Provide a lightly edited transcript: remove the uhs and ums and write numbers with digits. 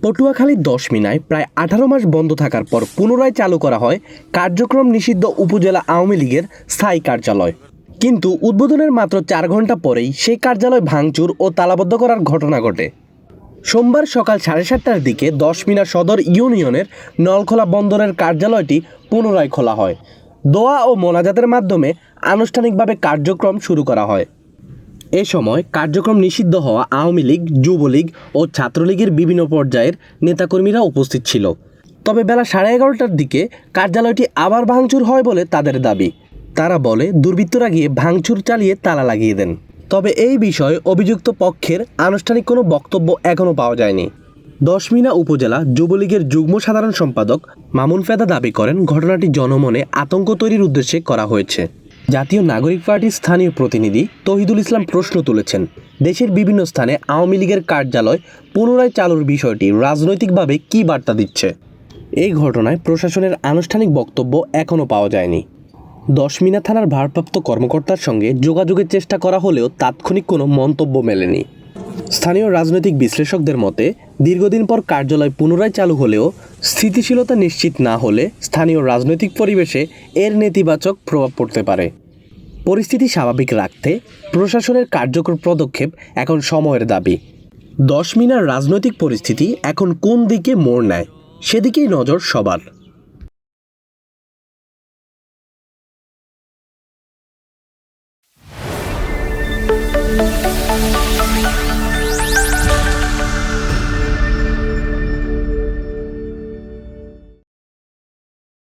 পটুয়াখালীর ১০ মিনায় প্রায় ১৮ মাস বন্ধ থাকার পর পুনরায় চালু করা হয় কার্যক্রম নিষিদ্ধ উপজেলা আওয়ামী লীগের স্থায়ী কার্যালয়। কিন্তু উদ্বোধনের মাত্র ৪ ঘন্টা পরেই সেই কার্যালয় ভাঙচুর ও তালাবদ্ধ করার ঘটনা ঘটে। সোমবার সকাল 7:30টার দিকে ১০ মিনা সদর ইউনিয়নের নলখোলা বন্দরের কার্যালয়টি পুনরায় খোলা হয়। দোয়া ও মোনাজাতের মাধ্যমে আনুষ্ঠানিকভাবে কার্যক্রম শুরু করা হয়। এ সময় কার্যক্রম নিষিদ্ধ হওয়া আওয়ামী লীগ, যুবলীগ ও ছাত্রলীগের বিভিন্ন পর্যায়ের নেতাকর্মীরা উপস্থিত ছিল। তবে বেলা 11:30টার দিকে কার্যালয়টি আবার ভাঙচুর হয় বলে তাদের দাবি। তারা বলে দুর্বৃত্তরা গিয়ে ভাঙচুর চালিয়ে তালা লাগিয়ে দেন। তবে এই বিষয়ে অভিযুক্ত পক্ষের আনুষ্ঠানিক কোনো বক্তব্য এখনও পাওয়া যায়নি। ১০ মিনা উপজেলা যুবলীগের যুগ্ম সাধারণ সম্পাদক মামুন ফেদা দাবি করেন, ঘটনাটি জনমনে আতঙ্ক তৈরির উদ্দেশ্যে করা হয়েছে। জাতীয় নাগরিক পার্টির স্থানীয় প্রতিনিধি তহিদুল ইসলাম প্রশ্ন তুলেছেন, দেশের বিভিন্ন স্থানে আওয়ামী লীগের কার্যালয় পুনরায় চালুর বিষয়টি রাজনৈতিকভাবে কী বার্তা দিচ্ছে? এই ঘটনায় প্রশাসনের আনুষ্ঠানিক বক্তব্য এখনও পাওয়া যায়নি। ১০ মিনা থানার ভারপ্রাপ্ত কর্মকর্তার সঙ্গে যোগাযোগের চেষ্টা করা হলেও তাৎক্ষণিক কোনো মন্তব্য মেলেনি। স্থানীয় রাজনৈতিক বিশ্লেষকদের মতে, দীর্ঘদিন পর কার্যালয় পুনরায় চালু হলেও স্থিতিশীলতা নিশ্চিত না হলে স্থানীয় রাজনৈতিক পরিবেশে এর নেতিবাচক প্রভাব পড়তে পারে। পরিস্থিতি স্বাভাবিক রাখতে প্রশাসনের কার্যকর পদক্ষেপ এখন সময়ের দাবি। ১০ মিনার রাজনৈতিক পরিস্থিতি এখন কোন দিকে মোড় নেয়, সেদিকেই নজর সবার।